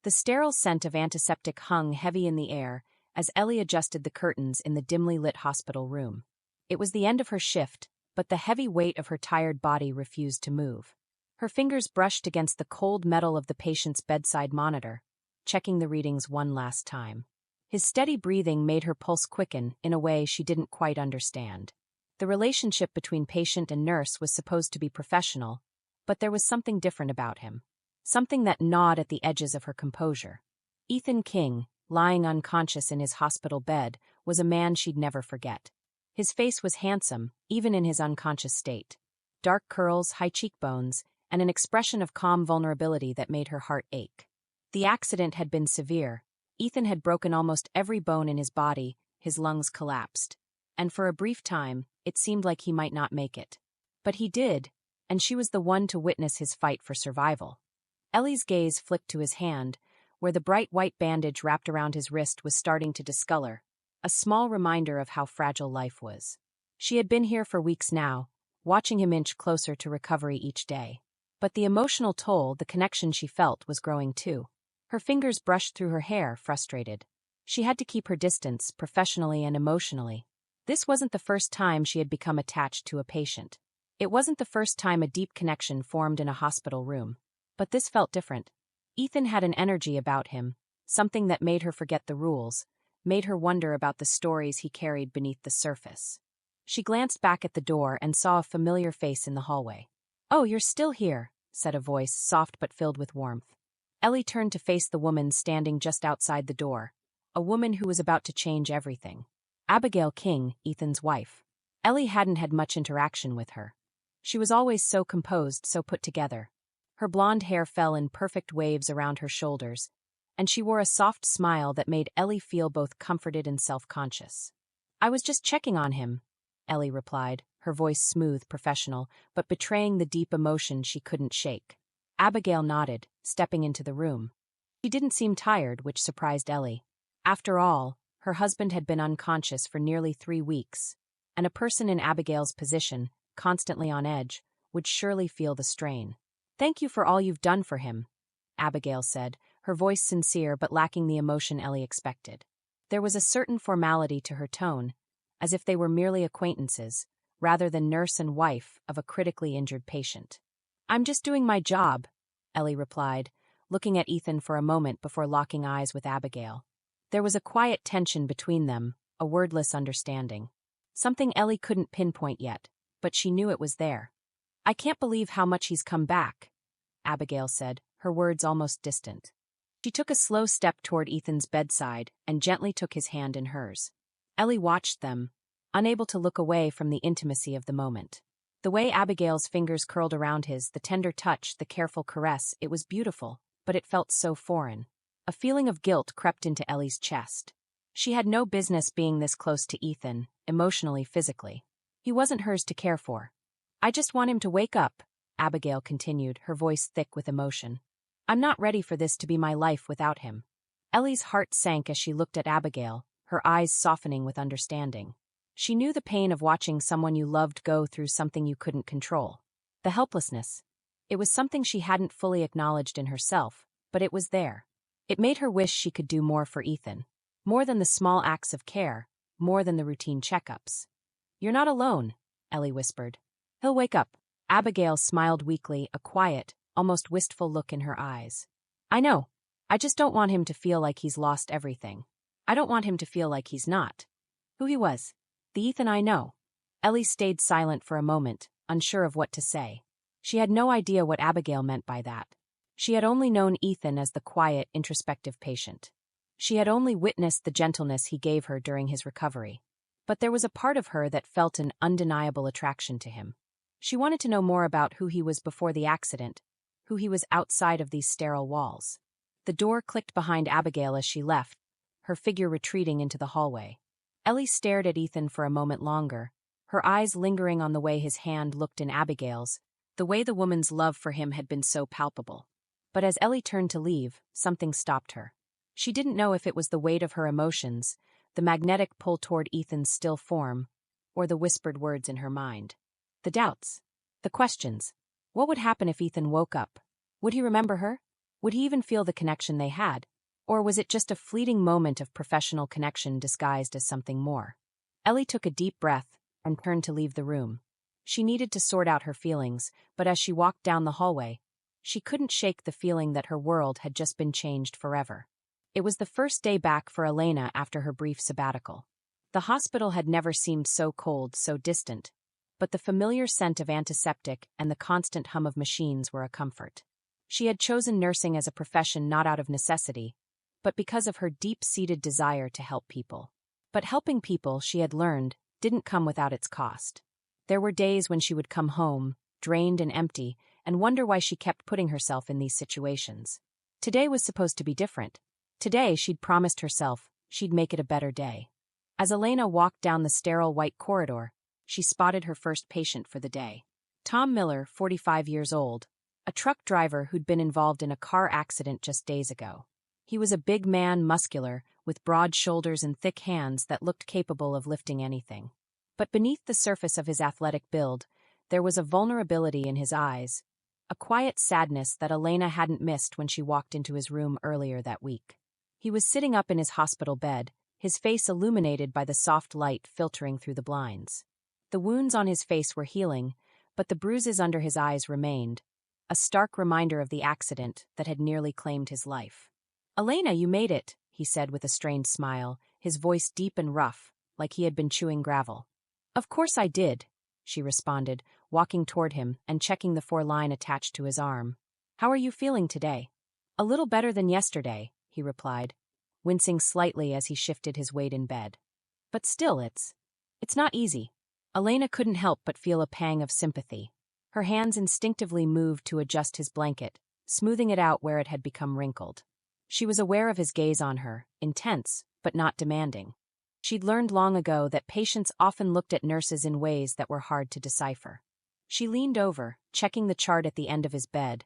The sterile scent of antiseptic hung heavy in the air as Ellie adjusted the curtains in the dimly lit hospital room. It was the end of her shift, but the heavy weight of her tired body refused to move. Her fingers brushed against the cold metal of the patient's bedside monitor, checking the readings one last time. His steady breathing made her pulse quicken in a way she didn't quite understand. The relationship between patient and nurse was supposed to be professional, but there was something different about him. Something that gnawed at the edges of her composure. Ethan King, lying unconscious in his hospital bed, was a man she'd never forget. His face was handsome, even in his unconscious state. Dark curls, high cheekbones, and an expression of calm vulnerability that made her heart ache. The accident had been severe. Ethan had broken almost every bone in his body, his lungs collapsed. And for a brief time, it seemed like he might not make it. But he did, and she was the one to witness his fight for survival. Ellie's gaze flicked to his hand, where the bright white bandage wrapped around his wrist was starting to discolor, a small reminder of how fragile life was. She had been here for weeks now, watching him inch closer to recovery each day. But the emotional toll, the connection she felt, was growing too. Her fingers brushed through her hair, frustrated. She had to keep her distance, professionally and emotionally. This wasn't the first time she had become attached to a patient. It wasn't the first time a deep connection formed in a hospital room. But this felt different. Ethan had an energy about him, something that made her forget the rules, made her wonder about the stories he carried beneath the surface. She glanced back at the door and saw a familiar face in the hallway. "Oh, you're still here," said a voice, soft but filled with warmth. Ellie turned to face the woman standing just outside the door, a woman who was about to change everything. Abigail King, Ethan's wife. Ellie hadn't had much interaction with her. She was always so composed, so put together. Her blonde hair fell in perfect waves around her shoulders, and she wore a soft smile that made Ellie feel both comforted and self-conscious. "I was just checking on him," Ellie replied, her voice smooth, professional, but betraying the deep emotion she couldn't shake. Abigail nodded, stepping into the room. She didn't seem tired, which surprised Ellie. After all, her husband had been unconscious for nearly 3 weeks, and a person in Abigail's position, constantly on edge, would surely feel the strain. "Thank you for all you've done for him," Abigail said, her voice sincere but lacking the emotion Ellie expected. There was a certain formality to her tone, as if they were merely acquaintances, rather than nurse and wife of a critically injured patient. "I'm just doing my job," Ellie replied, looking at Ethan for a moment before locking eyes with Abigail. There was a quiet tension between them, a wordless understanding. Something Ellie couldn't pinpoint yet, but she knew it was there. "I can't believe how much he's come back," Abigail said, her words almost distant. She took a slow step toward Ethan's bedside and gently took his hand in hers. Ellie watched them, unable to look away from the intimacy of the moment. The way Abigail's fingers curled around his, the tender touch, the careful caress, it was beautiful, but it felt so foreign. A feeling of guilt crept into Ellie's chest. She had no business being this close to Ethan, emotionally, physically. He wasn't hers to care for. "I just want him to wake up," Abigail continued, her voice thick with emotion. "I'm not ready for this to be my life without him." Ellie's heart sank as she looked at Abigail, her eyes softening with understanding. She knew the pain of watching someone you loved go through something you couldn't control. The helplessness. It was something she hadn't fully acknowledged in herself, but it was there. It made her wish she could do more for Ethan. More than the small acts of care, more than the routine checkups. "You're not alone," Ellie whispered. "He'll wake up." Abigail smiled weakly, a quiet, almost wistful look in her eyes. "I know. I just don't want him to feel like he's lost everything. I don't want him to feel like he's not who he was. The Ethan I know." Ellie stayed silent for a moment, unsure of what to say. She had no idea what Abigail meant by that. She had only known Ethan as the quiet, introspective patient. She had only witnessed the gentleness he gave her during his recovery. But there was a part of her that felt an undeniable attraction to him. She wanted to know more about who he was before the accident, who he was outside of these sterile walls. The door clicked behind Abigail as she left, her figure retreating into the hallway. Ellie stared at Ethan for a moment longer, her eyes lingering on the way his hand looked in Abigail's, the way the woman's love for him had been so palpable. But as Ellie turned to leave, something stopped her. She didn't know if it was the weight of her emotions, the magnetic pull toward Ethan's still form, or the whispered words in her mind. The doubts. The questions. What would happen if Ethan woke up? Would he remember her? Would he even feel the connection they had? Or was it just a fleeting moment of professional connection disguised as something more? Ellie took a deep breath and turned to leave the room. She needed to sort out her feelings, but as she walked down the hallway, she couldn't shake the feeling that her world had just been changed forever. It was the first day back for Elena after her brief sabbatical. The hospital had never seemed so cold, so distant, but the familiar scent of antiseptic and the constant hum of machines were a comfort. She had chosen nursing as a profession not out of necessity, but because of her deep-seated desire to help people. But helping people, she had learned, didn't come without its cost. There were days when she would come home, drained and empty, and wonder why she kept putting herself in these situations. Today was supposed to be different. Today, she'd promised herself she'd make it a better day. As Elena walked down the sterile white corridor, she spotted her first patient for the day. Tom Miller, 45 years old, a truck driver who'd been involved in a car accident just days ago. He was a big man, muscular, with broad shoulders and thick hands that looked capable of lifting anything. But beneath the surface of his athletic build, there was a vulnerability in his eyes, a quiet sadness that Elena hadn't missed when she walked into his room earlier that week. He was sitting up in his hospital bed, his face illuminated by the soft light filtering through the blinds. The wounds on his face were healing, but the bruises under his eyes remained, a stark reminder of the accident that had nearly claimed his life. "Elena, you made it," he said with a strained smile, his voice deep and rough, like he had been chewing gravel. "Of course I did," she responded, walking toward him and checking the 4-line attached to his arm. "How are you feeling today?" "A little better than yesterday," he replied, wincing slightly as he shifted his weight in bed. "But still, it's not easy." Elena couldn't help but feel a pang of sympathy. Her hands instinctively moved to adjust his blanket, smoothing it out where it had become wrinkled. She was aware of his gaze on her, intense, but not demanding. She'd learned long ago that patients often looked at nurses in ways that were hard to decipher. She leaned over, checking the chart at the end of his bed,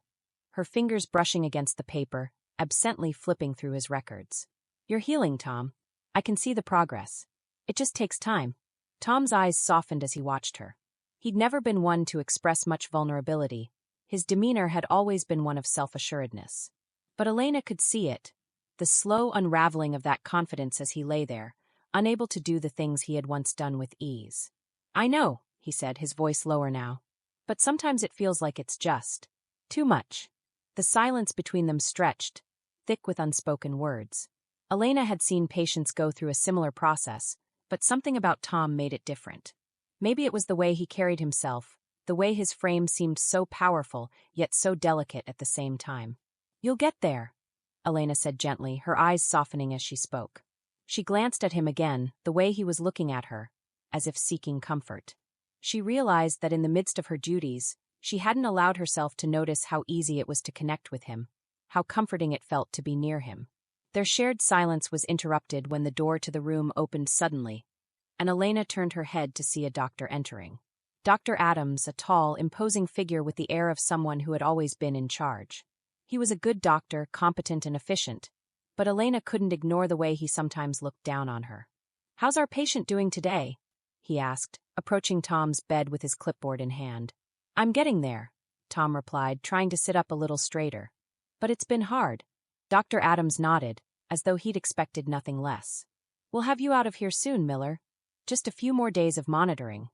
her fingers brushing against the paper, absently flipping through his records. "You're healing, Tom. I can see the progress. It just takes time." Tom's eyes softened as he watched her. He'd never been one to express much vulnerability. His demeanor had always been one of self-assuredness. But Elena could see it, the slow unraveling of that confidence as he lay there, unable to do the things he had once done with ease. "I know," he said, his voice lower now. "But sometimes it feels like it's just too much." The silence between them stretched, thick with unspoken words. Elena had seen patients go through a similar process, but something about Tom made it different. Maybe it was the way he carried himself, the way his frame seemed so powerful, yet so delicate at the same time. "You'll get there," Elena said gently, her eyes softening as she spoke. She glanced at him again, the way he was looking at her, as if seeking comfort. She realized that in the midst of her duties, she hadn't allowed herself to notice how easy it was to connect with him, how comforting it felt to be near him. Their shared silence was interrupted when the door to the room opened suddenly, and Elena turned her head to see a doctor entering. Dr. Adams, a tall, imposing figure with the air of someone who had always been in charge. He was a good doctor, competent and efficient, but Elena couldn't ignore the way he sometimes looked down on her. "How's our patient doing today?" he asked, approaching Tom's bed with his clipboard in hand. "I'm getting there," Tom replied, trying to sit up a little straighter. "But it's been hard." Dr. Adams nodded, as though he'd expected nothing less. "We'll have you out of here soon, Miller. Just a few more days of monitoring."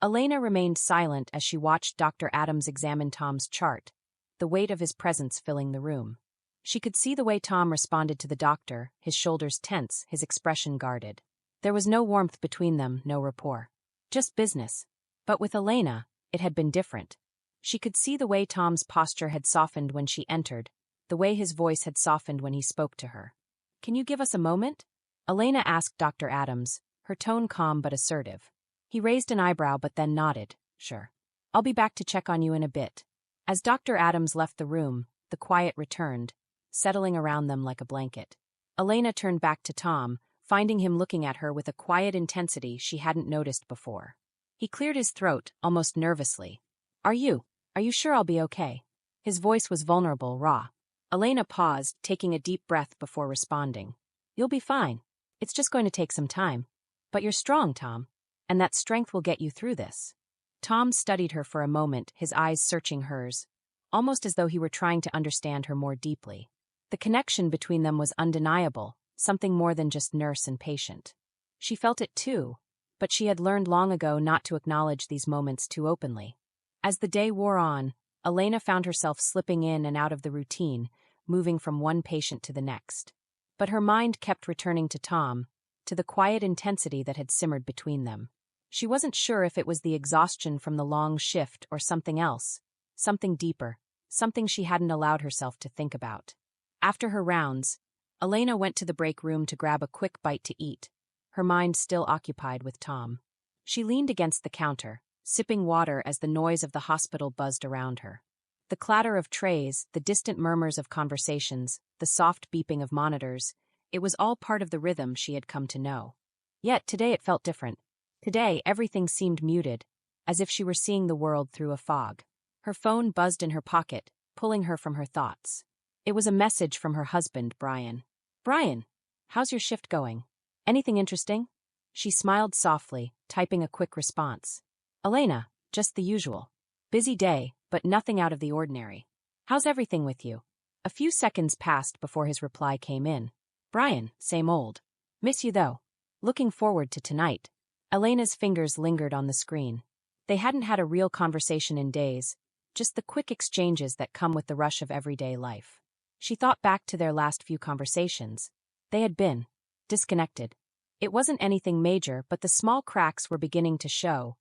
Elena remained silent as she watched Dr. Adams examine Tom's chart, the weight of his presence filling the room. She could see the way Tom responded to the doctor, his shoulders tense, his expression guarded. There was no warmth between them, no rapport. Just business. But with Elena, it had been different. She could see the way Tom's posture had softened when she entered, the way his voice had softened when he spoke to her. "Can you give us a moment?" Elena asked Dr. Adams, her tone calm but assertive. He raised an eyebrow but then nodded. "Sure. I'll be back to check on you in a bit." As Dr. Adams left the room, the quiet returned, settling around them like a blanket. Elena turned back to Tom, finding him looking at her with a quiet intensity she hadn't noticed before. He cleared his throat, almost nervously. Are you sure I'll be okay?" His voice was vulnerable, raw. Elena paused, taking a deep breath before responding. "You'll be fine. It's just going to take some time. But you're strong, Tom, and that strength will get you through this." Tom studied her for a moment, his eyes searching hers. almost as though he were trying to understand her more deeply. The connection between them was undeniable, something more than just nurse and patient. She felt it too, but she had learned long ago not to acknowledge these moments too openly. As the day wore on, Elena found herself slipping in and out of the routine, moving from one patient to the next. But her mind kept returning to Tom, to the quiet intensity that had simmered between them. She wasn't sure if it was the exhaustion from the long shift or something else, something deeper, something she hadn't allowed herself to think about. After her rounds, Elena went to the break room to grab a quick bite to eat, her mind still occupied with Tom. She leaned against the counter, sipping water as the noise of the hospital buzzed around her. The clatter of trays, the distant murmurs of conversations, the soft beeping of monitors, it was all part of the rhythm she had come to know. Yet today it felt different. Today everything seemed muted, as if she were seeing the world through a fog. Her phone buzzed in her pocket, pulling her from her thoughts. It was a message from her husband, Brian. "Brian, how's your shift going? Anything interesting?" She smiled softly, typing a quick response. "Elena, just the usual. Busy day, but nothing out of the ordinary. How's everything with you?" A few seconds passed before his reply came in. "Brian, same old. Miss you though. Looking forward to tonight." Elena's fingers lingered on the screen. They hadn't had a real conversation in days, just the quick exchanges that come with the rush of everyday life. She thought back to their last few conversations. They had been disconnected. It wasn't anything major, but the small cracks were beginning to show,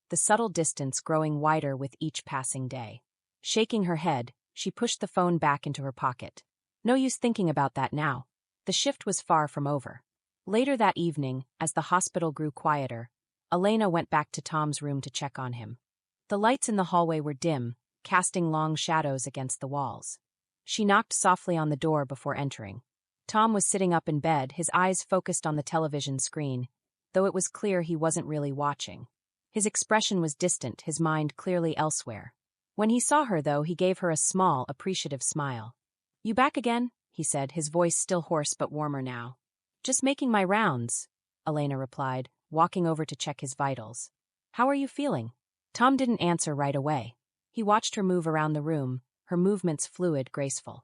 the subtle distance growing wider with each passing day. Shaking her head, she pushed the phone back into her pocket. No use thinking about that now. The shift was far from over. Later that evening, as the hospital grew quieter, Elena went back to Tom's room to check on him. The lights in the hallway were dim, casting long shadows against the walls. She knocked softly on the door before entering. Tom was sitting up in bed, his eyes focused on the television screen, though it was clear he wasn't really watching. His expression was distant, his mind clearly elsewhere. When he saw her, though, he gave her a small, appreciative smile. "You back again?" he said, his voice still hoarse but warmer now. "Just making my rounds," Elena replied, walking over to check his vitals. "How are you feeling?" Tom didn't answer right away. He watched her move around the room, her movements fluid, graceful.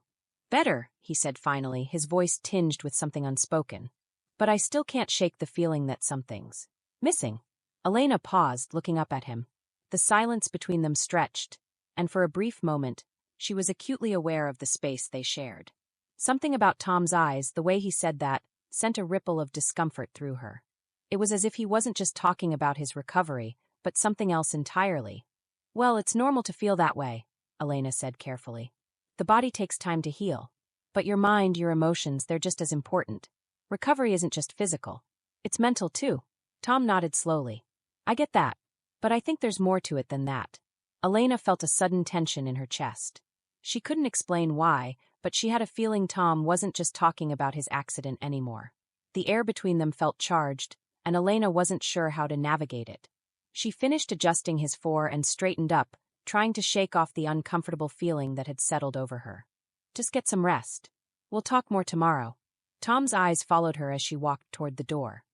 "Better," he said finally, his voice tinged with something unspoken. "But I still can't shake the feeling that something's missing." Elena paused, looking up at him. The silence between them stretched, and for a brief moment, she was acutely aware of the space they shared. Something about Tom's eyes, the way he said that, sent a ripple of discomfort through her. It was as if he wasn't just talking about his recovery, but something else entirely. "Well, it's normal to feel that way," Elena said carefully. "The body takes time to heal. But your mind, your emotions, they're just as important. Recovery isn't just physical. It's mental too." Tom nodded slowly. "I get that. But I think there's more to it than that." Elena felt a sudden tension in her chest. She couldn't explain why, but she had a feeling Tom wasn't just talking about his accident anymore. The air between them felt charged, and Elena wasn't sure how to navigate it. She finished adjusting his fore and straightened up, trying to shake off the uncomfortable feeling that had settled over her. "Just get some rest. We'll talk more tomorrow." Tom's eyes followed her as she walked toward the door.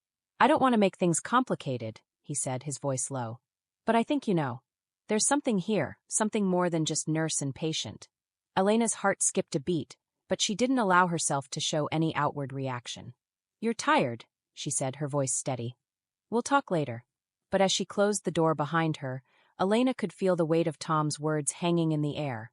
"I don't want to make things complicated," he said, his voice low. "But I think you know. There's something here, something more than just nurse and patient." Elena's heart skipped a beat, but she didn't allow herself to show any outward reaction. "You're tired," she said, her voice steady. "We'll talk later." But as she closed the door behind her, Elena could feel the weight of Tom's words hanging in the air,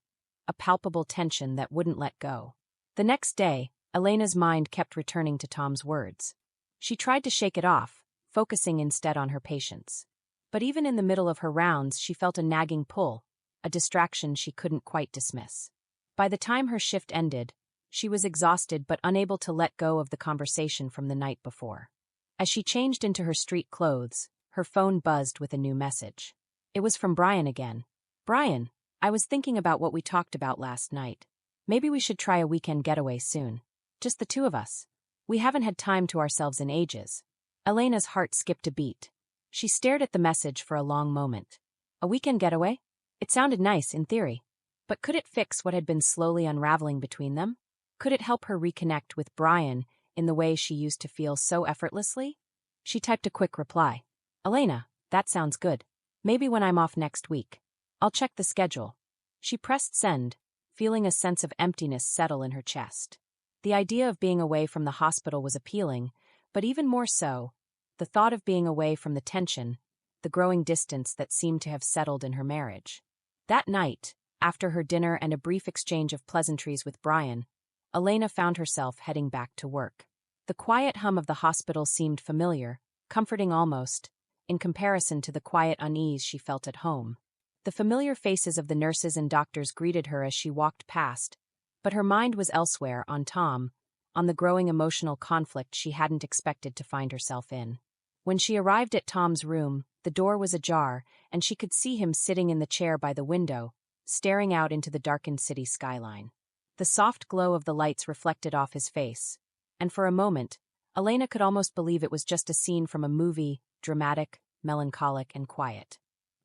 a palpable tension that wouldn't let go. The next day, Elena's mind kept returning to Tom's words. She tried to shake it off, focusing instead on her patients. But even in the middle of her rounds, she felt a nagging pull, a distraction she couldn't quite dismiss. By the time her shift ended, she was exhausted but unable to let go of the conversation from the night before. As she changed into her street clothes, her phone buzzed with a new message. It was from Brian again. "Brian, I was thinking about what we talked about last night. Maybe we should try a weekend getaway soon. Just the two of us. We haven't had time to ourselves in ages." Elena's heart skipped a beat. She stared at the message for a long moment. A weekend getaway? It sounded nice in theory. But could it fix what had been slowly unraveling between them? Could it help her reconnect with Brian in the way she used to feel so effortlessly? She typed a quick reply. "Elena, that sounds good. Maybe when I'm off next week. I'll check the schedule." She pressed send, feeling a sense of emptiness settle in her chest. The idea of being away from the hospital was appealing, but even more so, the thought of being away from the tension, the growing distance that seemed to have settled in her marriage. That night, after her dinner and a brief exchange of pleasantries with Brian, Elena found herself heading back to work. The quiet hum of the hospital seemed familiar, comforting almost, in comparison to the quiet unease she felt at home. The familiar faces of the nurses and doctors greeted her as she walked past, but her mind was elsewhere, on Tom, on the growing emotional conflict she hadn't expected to find herself in. When she arrived at Tom's room, the door was ajar, and she could see him sitting in the chair by the window, staring out into the darkened city skyline. The soft glow of the lights reflected off his face, and for a moment, Elena could almost believe it was just a scene from a movie, dramatic, melancholic, and quiet.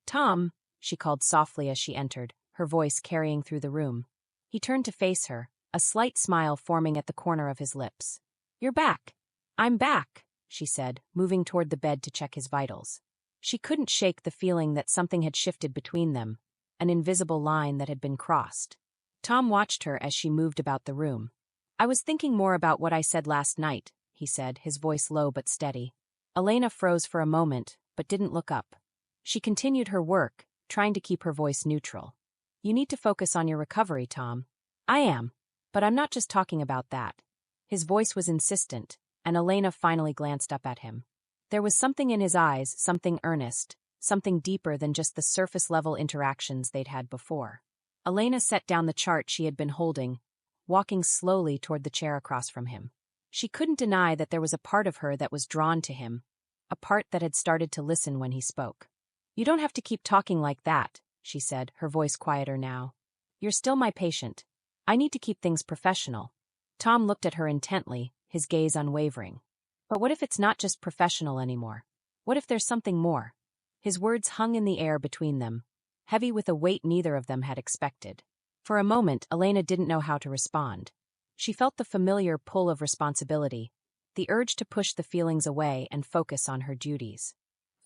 "Tom," she called softly as she entered, her voice carrying through the room. He turned to face her, a slight smile forming at the corner of his lips. "You're back." "I'm back," she said, moving toward the bed to check his vitals. She couldn't shake the feeling that something had shifted between them, an invisible line that had been crossed. Tom watched her as she moved about the room. "I was thinking more about what I said last night," he said, his voice low but steady. Elena froze for a moment, but didn't look up. She continued her work, trying to keep her voice neutral. "You need to focus on your recovery, Tom." "I am, but I'm not just talking about that." His voice was insistent, and Elena finally glanced up at him. There was something in his eyes, something earnest, something deeper than just the surface-level interactions they'd had before. Elena set down the chart she had been holding, walking slowly toward the chair across from him. She couldn't deny that there was a part of her that was drawn to him, a part that had started to listen when he spoke. "You don't have to keep talking like that," she said, her voice quieter now. "You're still my patient. I need to keep things professional." Tom looked at her intently, his gaze unwavering. "But what if it's not just professional anymore? What if there's something more?" His words hung in the air between them, heavy with a weight neither of them had expected. For a moment, Elena didn't know how to respond. She felt the familiar pull of responsibility, the urge to push the feelings away and focus on her duties.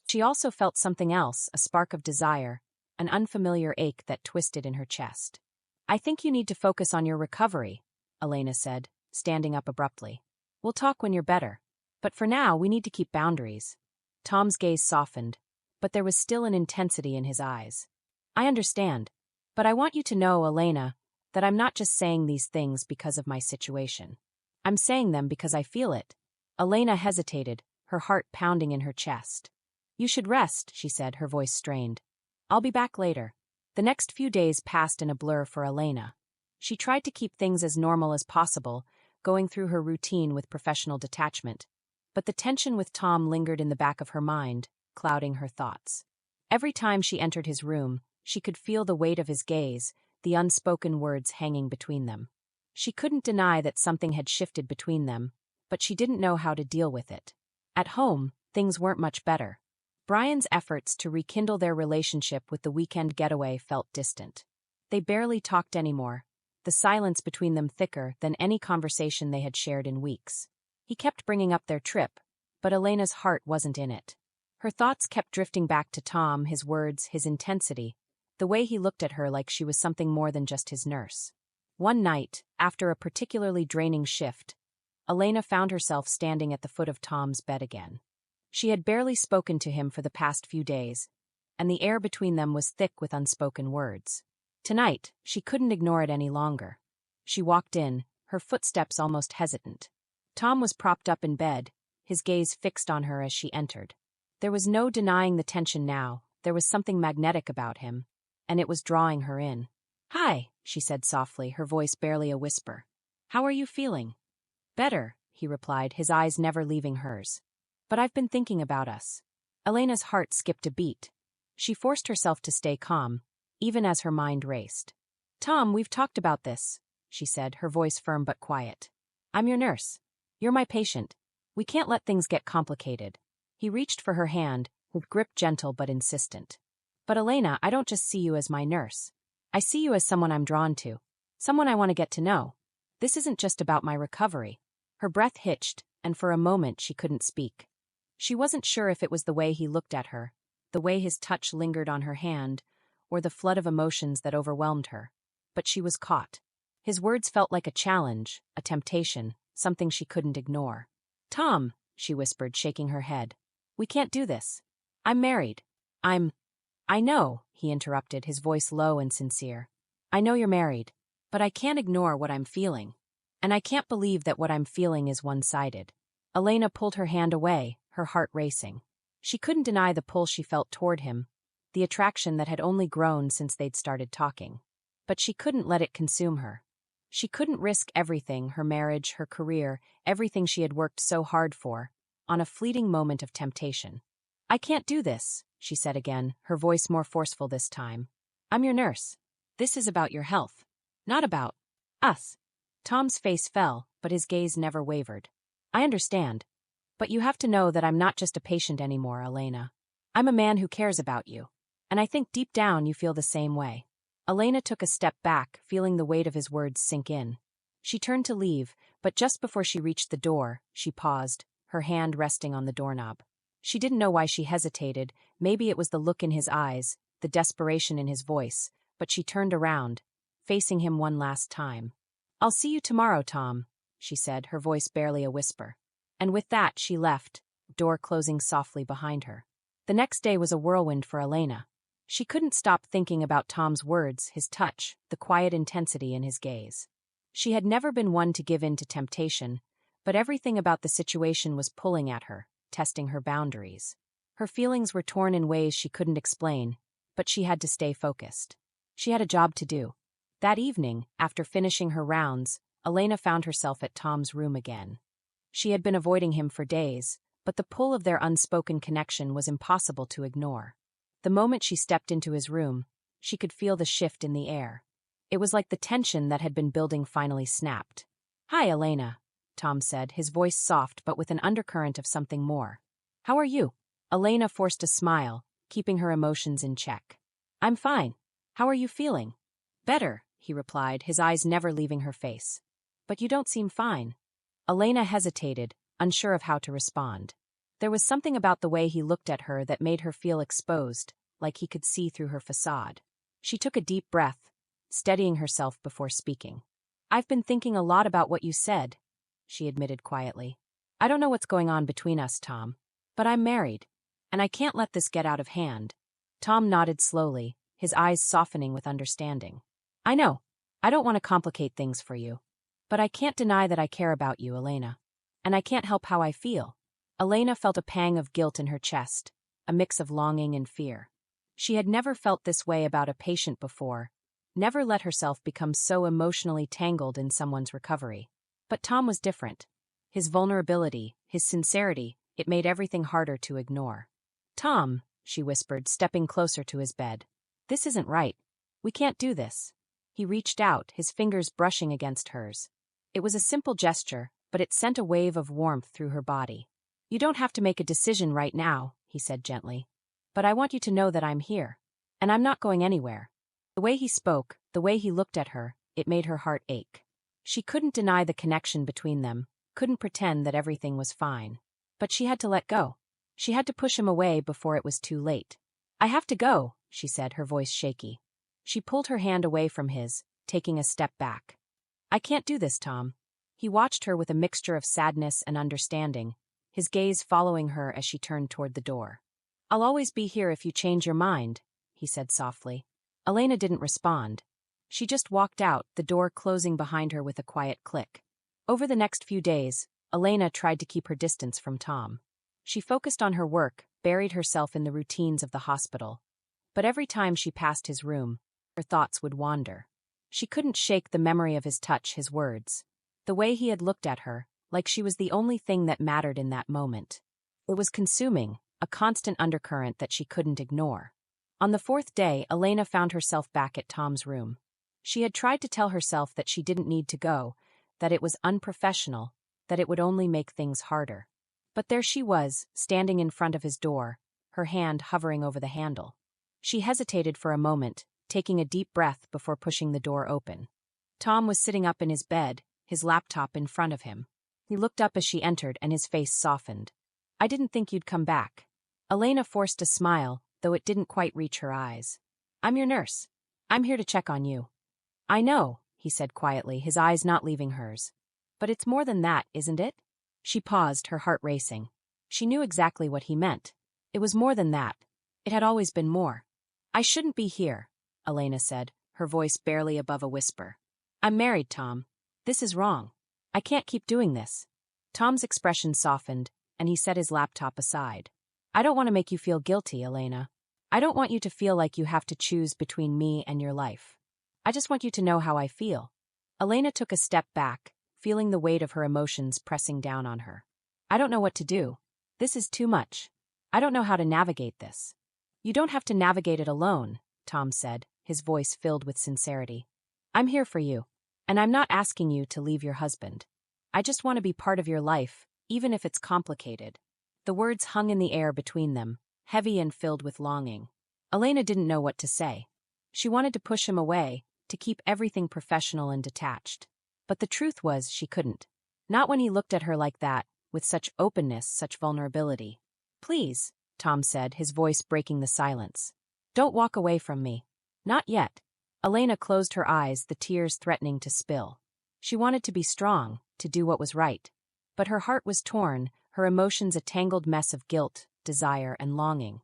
She also felt something else, a spark of desire, an unfamiliar ache that twisted in her chest. "I think you need to focus on your recovery," Elena said, standing up abruptly. "We'll talk when you're better. But for now, we need to keep boundaries." Tom's gaze softened, but there was still an intensity in his eyes. "I understand, but I want you to know, Elena, that I'm not just saying these things because of my situation. I'm saying them because I feel it." Elena hesitated, her heart pounding in her chest. "You should rest," she said, her voice strained. "I'll be back later." The next few days passed in a blur for Elena. She tried to keep things as normal as possible, going through her routine with professional detachment. But the tension with Tom lingered in the back of her mind, clouding her thoughts. Every time she entered his room, she could feel the weight of his gaze, the unspoken words hanging between them. She couldn't deny that something had shifted between them, but she didn't know how to deal with it. At home, things weren't much better. Brian's efforts to rekindle their relationship with the weekend getaway felt distant. They barely talked anymore, the silence between them thicker than any conversation they had shared in weeks. He kept bringing up their trip, but Elena's heart wasn't in it. Her thoughts kept drifting back to Tom, his words, his intensity, the way he looked at her like she was something more than just his nurse. One night, after a particularly draining shift, Elena found herself standing at the foot of Tom's bed again. She had barely spoken to him for the past few days, and the air between them was thick with unspoken words. Tonight, she couldn't ignore it any longer. She walked in, her footsteps almost hesitant. Tom was propped up in bed, his gaze fixed on her as she entered. There was no denying the tension now, there was something magnetic about him, and it was drawing her in. "Hi," she said softly, her voice barely a whisper. "How are you feeling?" "Better," he replied, his eyes never leaving hers. "But I've been thinking about us." Elena's heart skipped a beat. She forced herself to stay calm, even as her mind raced. "Tom, we've talked about this," she said, her voice firm but quiet. "I'm your nurse. You're my patient. We can't let things get complicated." He reached for her hand, his grip gentle but insistent. "But Elena, I don't just see you as my nurse. I see you as someone I'm drawn to, someone I want to get to know. This isn't just about my recovery." Her breath hitched, and for a moment she couldn't speak. She wasn't sure if it was the way he looked at her, the way his touch lingered on her hand, or the flood of emotions that overwhelmed her. But she was caught. His words felt like a challenge, a temptation, something she couldn't ignore. "Tom," she whispered, shaking her head. "We can't do this. I'm married. I know," he interrupted, his voice low and sincere. "I know you're married. But I can't ignore what I'm feeling. And I can't believe that what I'm feeling is one-sided." Elena pulled her hand away, her heart racing. She couldn't deny the pull she felt toward him, the attraction that had only grown since they'd started talking. But she couldn't let it consume her. She couldn't risk everything, her marriage, her career, everything she had worked so hard for, on a fleeting moment of temptation. "I can't do this," she said again, her voice more forceful this time. "I'm your nurse. This is about your health. Not about us." Tom's face fell, but his gaze never wavered. "I understand. But you have to know that I'm not just a patient anymore, Elena. I'm a man who cares about you. And I think deep down you feel the same way." Elena took a step back, feeling the weight of his words sink in. She turned to leave, but just before she reached the door, she paused, her hand resting on the doorknob. She didn't know why she hesitated. Maybe it was the look in his eyes, the desperation in his voice, but she turned around, facing him one last time. "I'll see you tomorrow, Tom," she said, her voice barely a whisper. And with that, she left, door closing softly behind her. The next day was a whirlwind for Elena. She couldn't stop thinking about Tom's words, his touch, the quiet intensity in his gaze. She had never been one to give in to temptation, but everything about the situation was pulling at her, testing her boundaries. Her feelings were torn in ways she couldn't explain, but she had to stay focused. She had a job to do. That evening, after finishing her rounds, Elena found herself at Tom's room again. She had been avoiding him for days, but the pull of their unspoken connection was impossible to ignore. The moment she stepped into his room, she could feel the shift in the air. It was like the tension that had been building finally snapped. "Hi, Elena," Tom said, his voice soft but with an undercurrent of something more. "How are you?" Elena forced a smile, keeping her emotions in check. "I'm fine. How are you feeling?" "Better," he replied, his eyes never leaving her face. "But you don't seem fine." Elena hesitated, unsure of how to respond. There was something about the way he looked at her that made her feel exposed, like he could see through her facade. She took a deep breath, steadying herself before speaking. "I've been thinking a lot about what you said," she admitted quietly. "I don't know what's going on between us, Tom, but I'm married, and I can't let this get out of hand." Tom nodded slowly, his eyes softening with understanding. "I know. I don't want to complicate things for you. But I can't deny that I care about you, Elena. And I can't help how I feel." Elena felt a pang of guilt in her chest, a mix of longing and fear. She had never felt this way about a patient before, never let herself become so emotionally tangled in someone's recovery. But Tom was different. His vulnerability, his sincerity, it made everything harder to ignore. "Tom," she whispered, stepping closer to his bed. "This isn't right. We can't do this." He reached out, his fingers brushing against hers. It was a simple gesture, but it sent a wave of warmth through her body. "You don't have to make a decision right now," he said gently. "But I want you to know that I'm here. And I'm not going anywhere." The way he spoke, the way he looked at her, it made her heart ache. She couldn't deny the connection between them, couldn't pretend that everything was fine. But she had to let go. She had to push him away before it was too late. "I have to go," she said, her voice shaky. She pulled her hand away from his, taking a step back. "I can't do this, Tom." He watched her with a mixture of sadness and understanding, his gaze following her as she turned toward the door. "I'll always be here if you change your mind," he said softly. Elena didn't respond. She just walked out, the door closing behind her with a quiet click. Over the next few days, Elena tried to keep her distance from Tom. She focused on her work, buried herself in the routines of the hospital. But every time she passed his room, her thoughts would wander. She couldn't shake the memory of his touch, his words. The way he had looked at her, like she was the only thing that mattered in that moment. It was consuming, a constant undercurrent that she couldn't ignore. On the fourth day, Elena found herself back at Tom's room. She had tried to tell herself that she didn't need to go, that it was unprofessional, that it would only make things harder. But there she was, standing in front of his door, her hand hovering over the handle. She hesitated for a moment, taking a deep breath before pushing the door open. Tom was sitting up in his bed, his laptop in front of him. He looked up as she entered and his face softened. "I didn't think you'd come back." Elena forced a smile, though it didn't quite reach her eyes. I'm your nurse. I'm here to check on you. I know, he said quietly, his eyes not leaving hers. But it's more than that, isn't it? She paused, her heart racing. She knew exactly what he meant. It was more than that. It had always been more. I shouldn't be here, Elena said, her voice barely above a whisper. I'm married, Tom. This is wrong. I can't keep doing this. Tom's expression softened, and he set his laptop aside. I don't want to make you feel guilty, Elena. I don't want you to feel like you have to choose between me and your life. I just want you to know how I feel. Elena took a step back, feeling the weight of her emotions pressing down on her. I don't know what to do. This is too much. I don't know how to navigate this. You don't have to navigate it alone, Tom said, his voice filled with sincerity. I'm here for you, and I'm not asking you to leave your husband. I just want to be part of your life, even if it's complicated. The words hung in the air between them, heavy and filled with longing. Elena didn't know what to say. She wanted to push him away, to keep everything professional and detached. But the truth was she couldn't. Not when he looked at her like that, with such openness, such vulnerability. Please, Tom said, his voice breaking the silence. Don't walk away from me. Not yet. Elena closed her eyes, the tears threatening to spill. She wanted to be strong, to do what was right. But her heart was torn, her emotions a tangled mess of guilt, desire, and longing.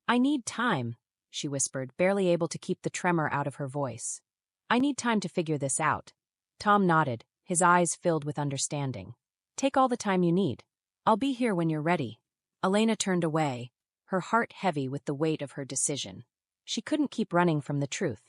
I need time, she whispered, barely able to keep the tremor out of her voice. I need time to figure this out. Tom nodded, his eyes filled with understanding. Take all the time you need. I'll be here when you're ready. Elena turned away, her heart heavy with the weight of her decision. She couldn't keep running from the truth.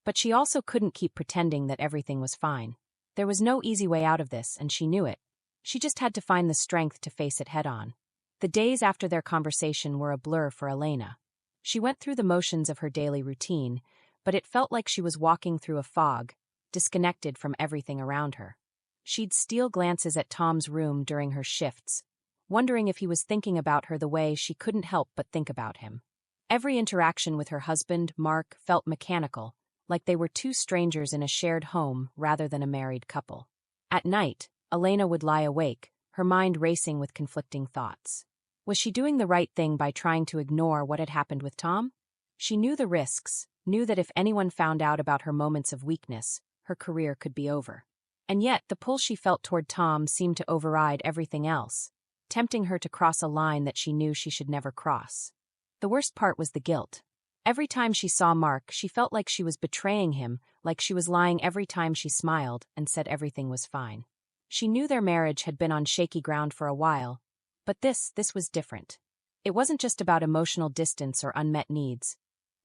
But she also couldn't keep pretending that everything was fine. There was no easy way out of this, and she knew it. She just had to find the strength to face it head-on. The days after their conversation were a blur for Elena. She went through the motions of her daily routine, but it felt like she was walking through a fog, disconnected from everything around her. She'd steal glances at Tom's room during her shifts, wondering if he was thinking about her the way she couldn't help but think about him. Every interaction with her husband, Mark, felt mechanical, like they were two strangers in a shared home rather than a married couple. At night, Elena would lie awake, her mind racing with conflicting thoughts. Was she doing the right thing by trying to ignore what had happened with Tom? She knew the risks, knew that if anyone found out about her moments of weakness, her career could be over. And yet, the pull she felt toward Tom seemed to override everything else, tempting her to cross a line that she knew she should never cross. The worst part was the guilt. Every time she saw Mark, she felt like she was betraying him, like she was lying every time she smiled and said everything was fine. She knew their marriage had been on shaky ground for a while, but this was different. It wasn't just about emotional distance or unmet needs.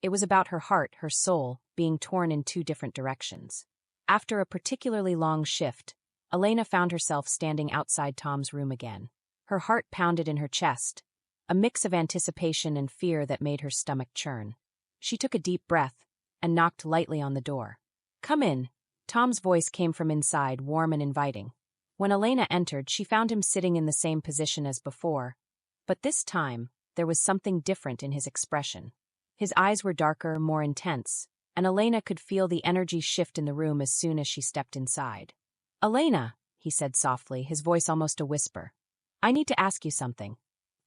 It was about her heart, her soul, being torn in two different directions. After a particularly long shift, Elena found herself standing outside Tom's room again. Her heart pounded in her chest, a mix of anticipation and fear that made her stomach churn. She took a deep breath and knocked lightly on the door. Come in. Tom's voice came from inside, warm and inviting. When Elena entered, she found him sitting in the same position as before, but this time, there was something different in his expression. His eyes were darker, more intense, and Elena could feel the energy shift in the room as soon as she stepped inside. Elena, he said softly, his voice almost a whisper. I need to ask you something.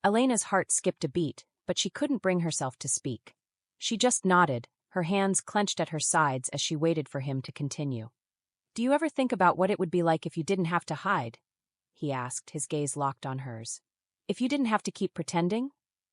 Elena's heart skipped a beat, but she couldn't bring herself to speak. She just nodded, her hands clenched at her sides as she waited for him to continue. Do you ever think about what it would be like if you didn't have to hide? He asked, his gaze locked on hers. If you didn't have to keep pretending?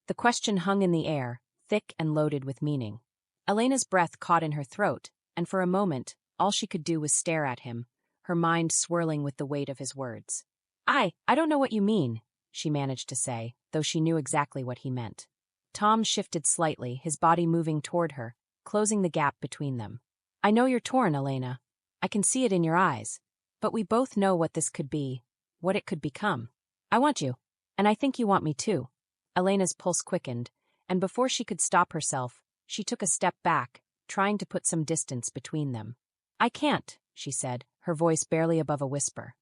The question hung in the air, thick and loaded with meaning. Elena's breath caught in her throat, and for a moment, all she could do was stare at him, her mind swirling with the weight of his words. I don't know what you mean, she managed to say, though she knew exactly what he meant. Tom shifted slightly, his body moving toward her, closing the gap between them. I know you're torn, Elena. I can see it in your eyes. But we both know what this could be, what it could become. I want you, and I think you want me too. Elena's pulse quickened, and before she could stop herself, she took a step back, trying to put some distance between them. I can't, she said, her voice barely above a whisper.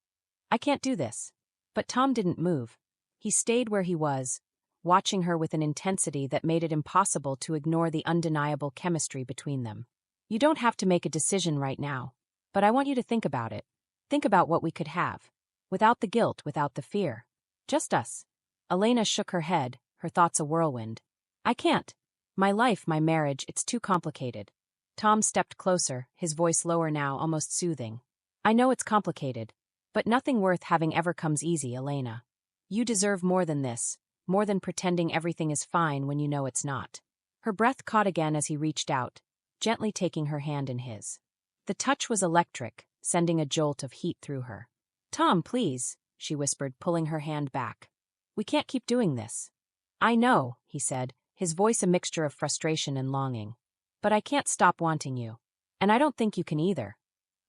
I can't do this. But Tom didn't move. He stayed where he was, watching her with an intensity that made it impossible to ignore the undeniable chemistry between them. You don't have to make a decision right now, but I want you to think about it. Think about what we could have. Without the guilt, without the fear. Just us. Elena shook her head, her thoughts a whirlwind. I can't. My life, my marriage, it's too complicated. Tom stepped closer, his voice lower now, almost soothing. I know it's complicated, but nothing worth having ever comes easy, Elena. You deserve more than this, more than pretending everything is fine when you know it's not. Her breath caught again as he reached out, gently taking her hand in his. The touch was electric, sending a jolt of heat through her. Tom, please, she whispered, pulling her hand back. We can't keep doing this. I know, he said, his voice a mixture of frustration and longing. But I can't stop wanting you. And I don't think you can either.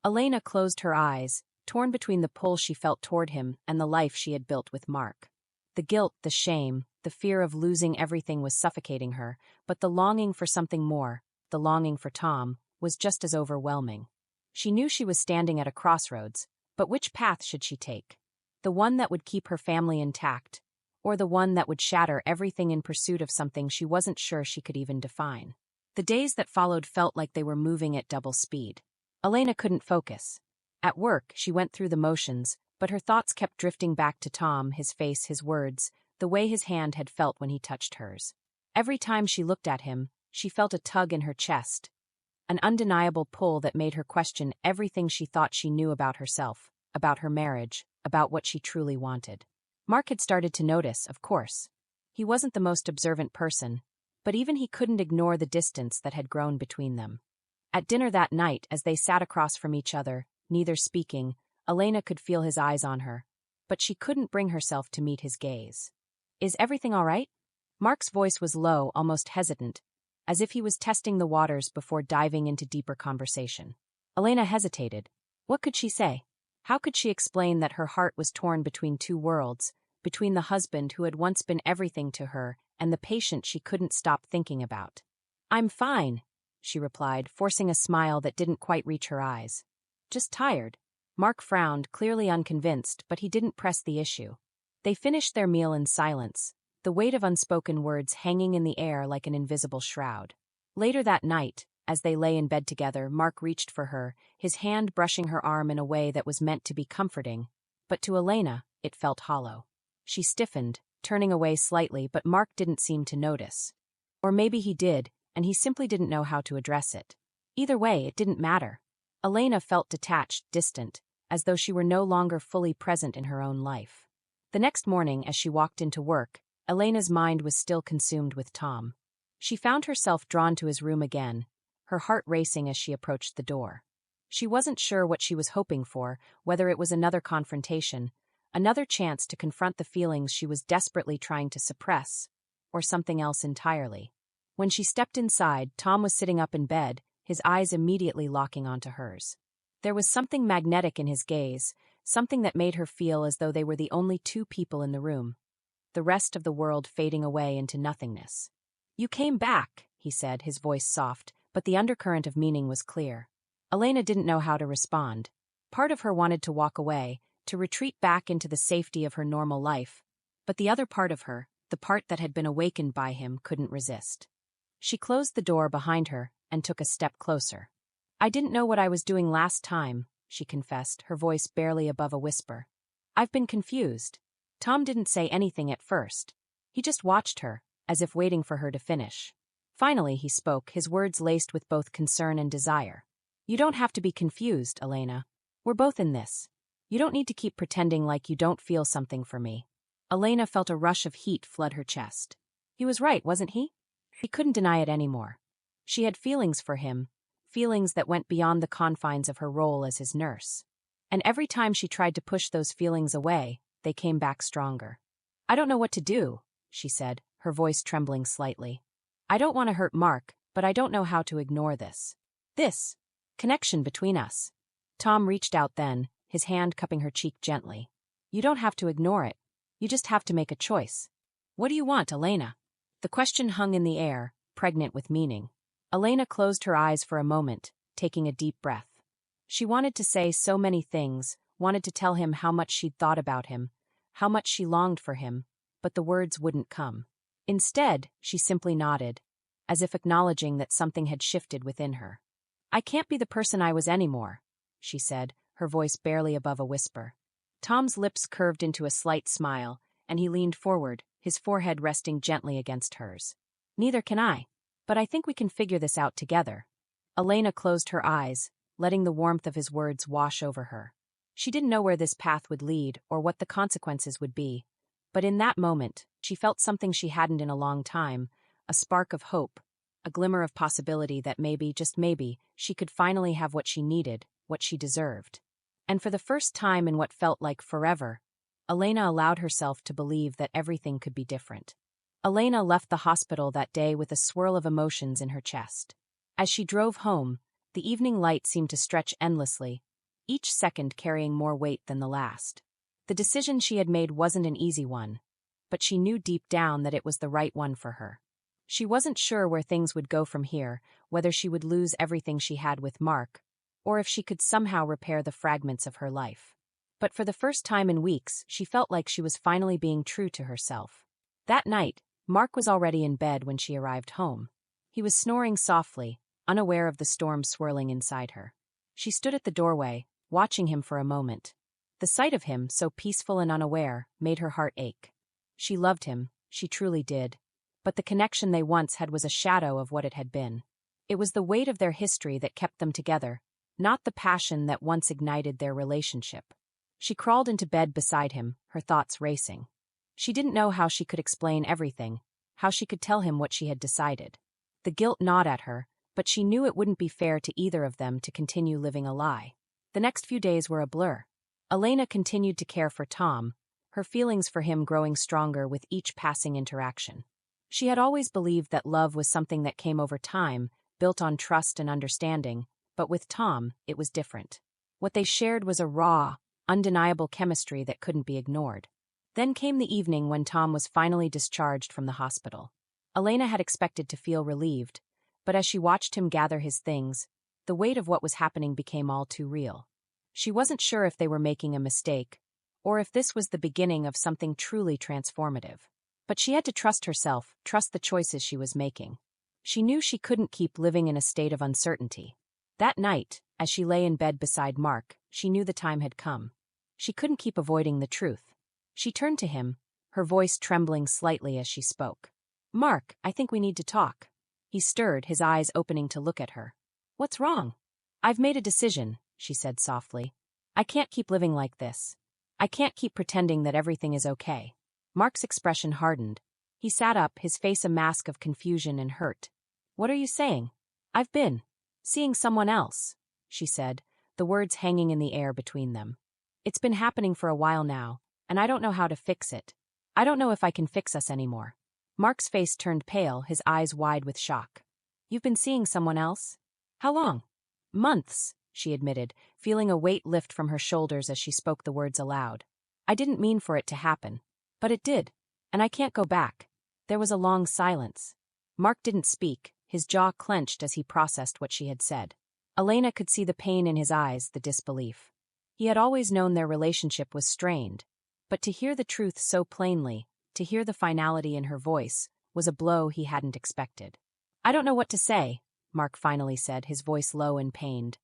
Elena closed her eyes, torn between the pull she felt toward him and the life she had built with Mark. The guilt, the shame, the fear of losing everything was suffocating her, but the longing for something more, the longing for Tom, was just as overwhelming. She knew she was standing at a crossroads, but which path should she take? The one that would keep her family intact, or the one that would shatter everything in pursuit of something she wasn't sure she could even define? The days that followed felt like they were moving at double speed. Elena couldn't focus. At work, she went through the motions, but her thoughts kept drifting back to Tom, his face, his words, the way his hand had felt when he touched hers. Every time she looked at him, she felt a tug in her chest, an undeniable pull that made her question everything she thought she knew about herself, about her marriage, about what she truly wanted. Mark had started to notice, of course. He wasn't the most observant person, but even he couldn't ignore the distance that had grown between them. At dinner that night, as they sat across from each other, neither speaking, Elena could feel his eyes on her, but she couldn't bring herself to meet his gaze. Is everything all right? Mark's voice was low, almost hesitant, as if he was testing the waters before diving into deeper conversation. Elena hesitated. What could she say? How could she explain that her heart was torn between two worlds, between the husband who had once been everything to her and the patient she couldn't stop thinking about? I'm fine, she replied, forcing a smile that didn't quite reach her eyes. Just tired. Mark frowned, clearly unconvinced, but he didn't press the issue. They finished their meal in silence, the weight of unspoken words hanging in the air like an invisible shroud. Later that night, as they lay in bed together, Mark reached for her, his hand brushing her arm in a way that was meant to be comforting, but to Elena, it felt hollow. She stiffened, turning away slightly, but Mark didn't seem to notice. Or maybe he did, and he simply didn't know how to address it. Either way, it didn't matter. Elena felt detached, distant, as though she were no longer fully present in her own life. The next morning, as she walked into work, Elena's mind was still consumed with Tom. She found herself drawn to his room again, her heart racing as she approached the door. She wasn't sure what she was hoping for, whether it was another confrontation, another chance to confront the feelings she was desperately trying to suppress, or something else entirely. When she stepped inside, Tom was sitting up in bed, his eyes immediately locking onto hers. There was something magnetic in his gaze, something that made her feel as though they were the only two people in the room, the rest of the world fading away into nothingness. You came back, he said, his voice soft, but the undercurrent of meaning was clear. Elena didn't know how to respond. Part of her wanted to walk away, to retreat back into the safety of her normal life, but the other part of her, the part that had been awakened by him, couldn't resist. She closed the door behind her and took a step closer. I didn't know what I was doing last time, she confessed, her voice barely above a whisper. I've been confused. Tom didn't say anything at first. He just watched her, as if waiting for her to finish. Finally, he spoke, his words laced with both concern and desire. You don't have to be confused, Elena. We're both in this. You don't need to keep pretending like you don't feel something for me. Elena felt a rush of heat flood her chest. He was right, wasn't he? She couldn't deny it anymore. She had feelings for him, feelings that went beyond the confines of her role as his nurse. And every time she tried to push those feelings away, they came back stronger. I don't know what to do, she said, her voice trembling slightly. I don't want to hurt Mark, but I don't know how to ignore this connection between us. Tom reached out then, his hand cupping her cheek gently. You don't have to ignore it. You just have to make a choice. What do you want, Elena? The question hung in the air, pregnant with meaning. Elena closed her eyes for a moment, taking a deep breath. She wanted to say so many things, wanted to tell him how much she'd thought about him, how much she longed for him, but the words wouldn't come. Instead, she simply nodded, as if acknowledging that something had shifted within her. I can't be the person I was anymore, she said, her voice barely above a whisper. Tom's lips curved into a slight smile, and he leaned forward, his forehead resting gently against hers. Neither can I, but I think we can figure this out together. Elena closed her eyes, letting the warmth of his words wash over her. She didn't know where this path would lead or what the consequences would be, but in that moment, she felt something she hadn't in a long time, a spark of hope, a glimmer of possibility that maybe, just maybe, she could finally have what she needed, what she deserved. And for the first time in what felt like forever, Elena allowed herself to believe that everything could be different. Elena left the hospital that day with a swirl of emotions in her chest. As she drove home, the evening light seemed to stretch endlessly, each second carrying more weight than the last. The decision she had made wasn't an easy one, but she knew deep down that it was the right one for her. She wasn't sure where things would go from here, whether she would lose everything she had with Mark, or if she could somehow repair the fragments of her life. But for the first time in weeks, she felt like she was finally being true to herself. That night, Mark was already in bed when she arrived home. He was snoring softly, unaware of the storm swirling inside her. She stood at the doorway, watching him for a moment. The sight of him, so peaceful and unaware, made her heart ache. She loved him, she truly did. But the connection they once had was a shadow of what it had been. It was the weight of their history that kept them together, not the passion that once ignited their relationship. She crawled into bed beside him, her thoughts racing. She didn't know how she could explain everything, how she could tell him what she had decided. The guilt gnawed at her, but she knew it wouldn't be fair to either of them to continue living a lie. The next few days were a blur. Elena continued to care for Tom, her feelings for him growing stronger with each passing interaction. She had always believed that love was something that came over time, built on trust and understanding, but with Tom, it was different. What they shared was a raw, undeniable chemistry that couldn't be ignored. Then came the evening when Tom was finally discharged from the hospital. Elena had expected to feel relieved, but as she watched him gather his things, the weight of what was happening became all too real. She wasn't sure if they were making a mistake, or if this was the beginning of something truly transformative. But she had to trust herself, trust the choices she was making. She knew she couldn't keep living in a state of uncertainty. That night, as she lay in bed beside Mark, she knew the time had come. She couldn't keep avoiding the truth. She turned to him, her voice trembling slightly as she spoke. "Mark, I think we need to talk." He stirred, his eyes opening to look at her. "What's wrong?" "I've made a decision," she said softly. "I can't keep living like this. I can't keep pretending that everything is okay." Mark's expression hardened. He sat up, his face a mask of confusion and hurt. "What are you saying?" "I've been seeing someone else," she said, the words hanging in the air between them. "It's been happening for a while now, and I don't know how to fix it. I don't know if I can fix us anymore." Mark's face turned pale, his eyes wide with shock. "You've been seeing someone else? How long?" "Months," she admitted, feeling a weight lift from her shoulders as she spoke the words aloud. "I didn't mean for it to happen. But it did, and I can't go back." There was a long silence. Mark didn't speak, his jaw clenched as he processed what she had said. Elena could see the pain in his eyes, the disbelief. He had always known their relationship was strained, but to hear the truth so plainly, to hear the finality in her voice, was a blow he hadn't expected. "I don't know what to say," Mark finally said, his voice low and pained.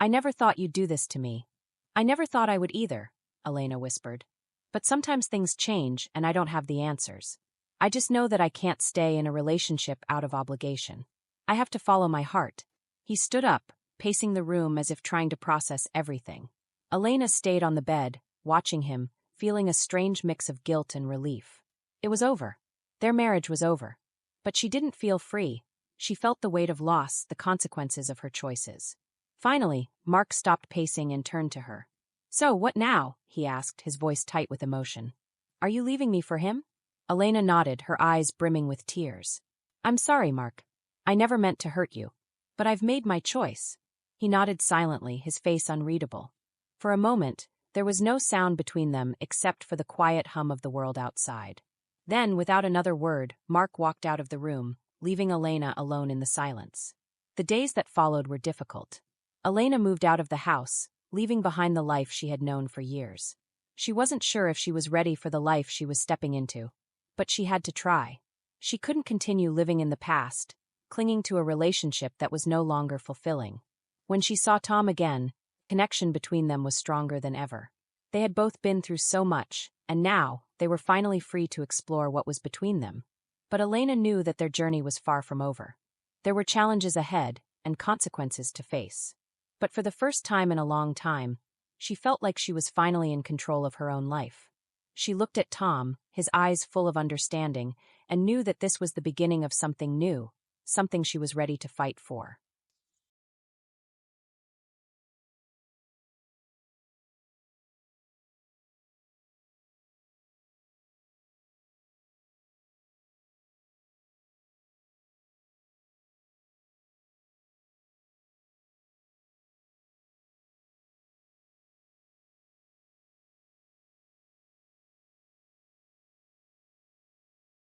"I never thought you'd do this to me." "I never thought I would either," Elena whispered. "But sometimes things change, and I don't have the answers. I just know that I can't stay in a relationship out of obligation. I have to follow my heart." He stood up, pacing the room as if trying to process everything. Elena stayed on the bed, watching him, feeling a strange mix of guilt and relief. It was over. Their marriage was over. But she didn't feel free. She felt the weight of loss, the consequences of her choices. Finally, Mark stopped pacing and turned to her. "So, what now?" he asked, his voice tight with emotion. "Are you leaving me for him?" Elena nodded, her eyes brimming with tears. "I'm sorry, Mark. I never meant to hurt you. But I've made my choice." He nodded silently, his face unreadable. For a moment, there was no sound between them except for the quiet hum of the world outside. Then, without another word, Mark walked out of the room, leaving Elena alone in the silence. The days that followed were difficult. Elena moved out of the house, leaving behind the life she had known for years. She wasn't sure if she was ready for the life she was stepping into, but she had to try. She couldn't continue living in the past, clinging to a relationship that was no longer fulfilling. When she saw Tom again, connection between them was stronger than ever. They had both been through so much, and now they were finally free to explore what was between them. But Elena knew that their journey was far from over. There were challenges ahead, and consequences to face. But for the first time in a long time, she felt like she was finally in control of her own life. She looked at Tom, his eyes full of understanding, and knew that this was the beginning of something new, something she was ready to fight for.